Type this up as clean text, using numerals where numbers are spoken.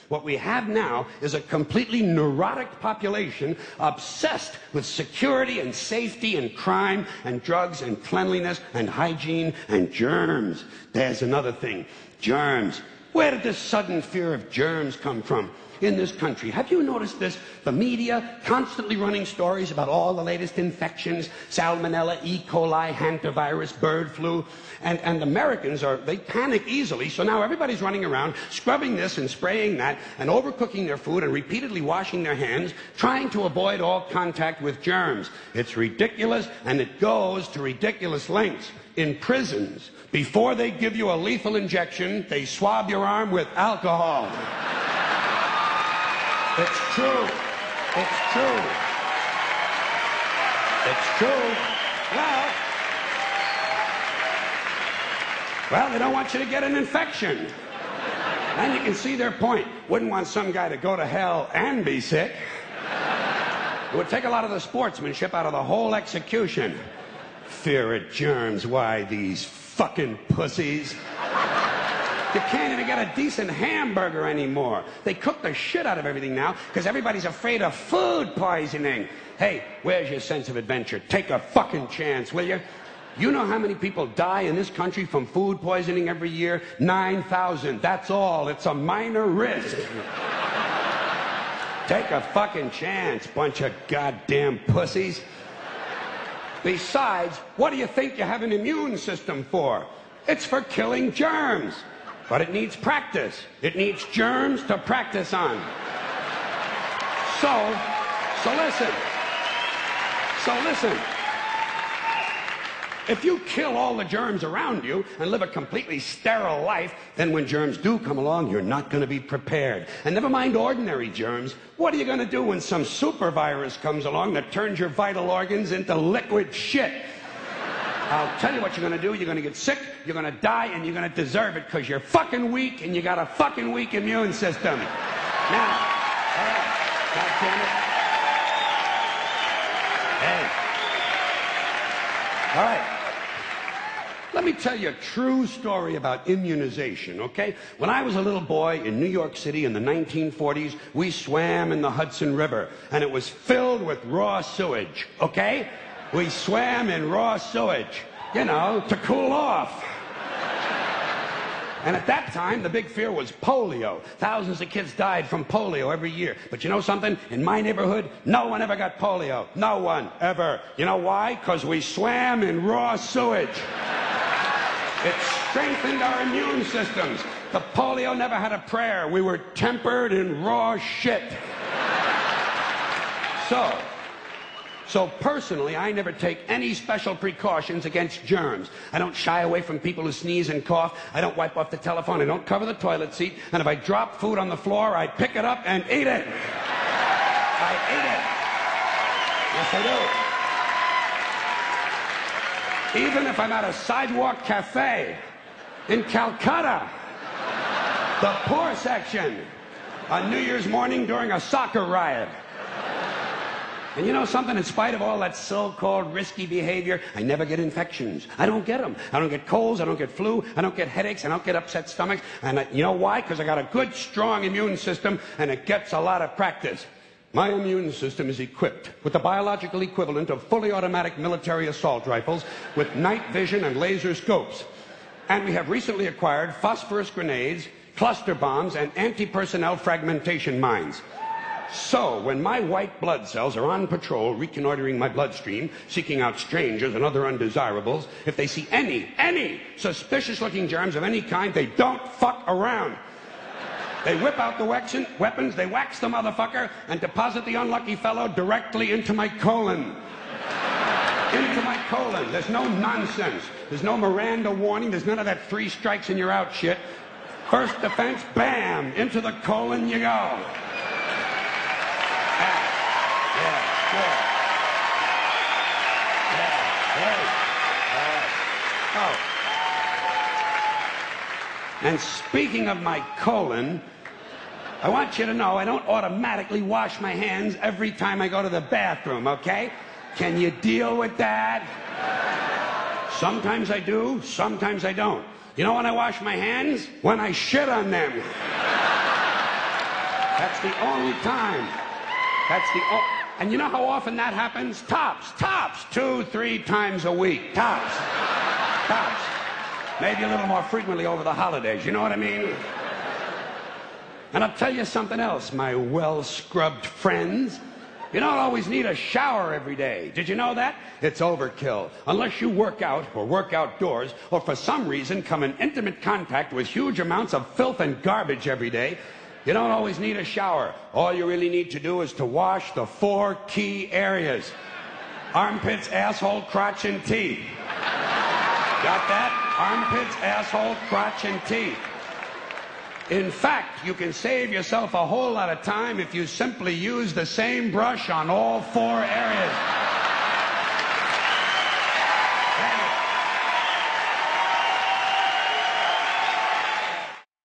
What we have now is a completely neurotic population obsessed with security and safety and crime and drugs and cleanliness and hygiene and germs. There's another thing. Germs. Where did this sudden fear of germs come from in this country? Have you noticed this? The media constantly running stories about all the latest infections, salmonella, E. coli, hantavirus, bird flu, and Americans they panic easily, so now everybody's running around scrubbing this and spraying that and overcooking their food and repeatedly washing their hands, trying to avoid all contact with germs. It's ridiculous, and it goes to ridiculous lengths. In prisons, before they give you a lethal injection, they swab your arm with alcohol. It's true. It's true. It's true. Well, they don't want you to get an infection. And you can see their point. Wouldn't want some guy to go to hell and be sick. It would take a lot of the sportsmanship out of the whole execution. Fear of germs, why, these fucking pussies. You can't even get a decent hamburger anymore. They cook the shit out of everything now because everybody's afraid of food poisoning. Hey, where's your sense of adventure? Take a fucking chance, will you? You know how many people die in this country from food poisoning every year? 9,000. That's all. It's a minor risk. Take a fucking chance, bunch of goddamn pussies. Besides, what do you think you have an immune system for? It's for killing germs. But it needs practice. It needs germs to practice on. So listen. If you kill all the germs around you and live a completely sterile life, then when germs do come along, you're not going to be prepared. And never mind ordinary germs. What are you going to do when some super virus comes along that turns your vital organs into liquid shit? I'll tell you what you're going to do. You're going to get sick, you're going to die, and you're going to deserve it because you're fucking weak and you got a fucking weak immune system. Now, all right, God damn it. Hey. All right. Let me tell you a true story about immunization, okay? When I was a little boy in New York City in the 1940s, we swam in the Hudson River, and it was filled with raw sewage, okay? We swam in raw sewage, you know, to cool off. And at that time, the big fear was polio. Thousands of kids died from polio every year. But you know something? In my neighborhood, no one ever got polio. No one, ever. You know why? Because we swam in raw sewage. It strengthened our immune systems. The polio never had a prayer. We were tempered in raw shit. So personally, I never take any special precautions against germs. I don't shy away from people who sneeze and cough. I don't wipe off the telephone. I don't cover the toilet seat. And if I drop food on the floor, I pick it up and eat it. I eat it. Yes, I do. Even if I'm at a sidewalk cafe in Calcutta, the poor section, on New Year's morning during a soccer riot. And you know something? In spite of all that so-called risky behavior, I never get infections. I don't get them. I don't get colds. I don't get flu. I don't get headaches. I don't get upset stomachs. And you know why? Because I got a good, strong immune system, and it gets a lot of practice. My immune system is equipped with the biological equivalent of fully automatic military assault rifles with night vision and laser scopes. And we have recently acquired phosphorus grenades, cluster bombs, and anti-personnel fragmentation mines. So, when my white blood cells are on patrol, reconnoitering my bloodstream, seeking out strangers and other undesirables, if they see any suspicious-looking germs of any kind, they don't fuck around. They whip out the weapons, they wax the motherfucker, and deposit the unlucky fellow directly into my colon. Into my colon. There's no nonsense. There's no Miranda warning. There's none of that 3 strikes and you're out shit. First defense, bam, into the colon you go. And speaking of my colon, I want you to know I don't automatically wash my hands every time I go to the bathroom, okay? Can you deal with that? Sometimes I do, sometimes I don't. You know when I wash my hands? When I shit on them. That's the only time. And you know how often that happens? Tops. 2, 3 times a week. Tops. Maybe a little more frequently over the holidays. You know what I mean? And I'll tell you something else, my well-scrubbed friends. You don't always need a shower every day. Did you know that? It's overkill. Unless you work out or work outdoors or for some reason come in intimate contact with huge amounts of filth and garbage every day, you don't always need a shower. All you really need to do is to wash the 4 key areas. Armpits, asshole, crotch, and teeth. Got that? Armpits, asshole, crotch, and teeth. In fact, you can save yourself a whole lot of time if you simply use the same brush on all 4 areas.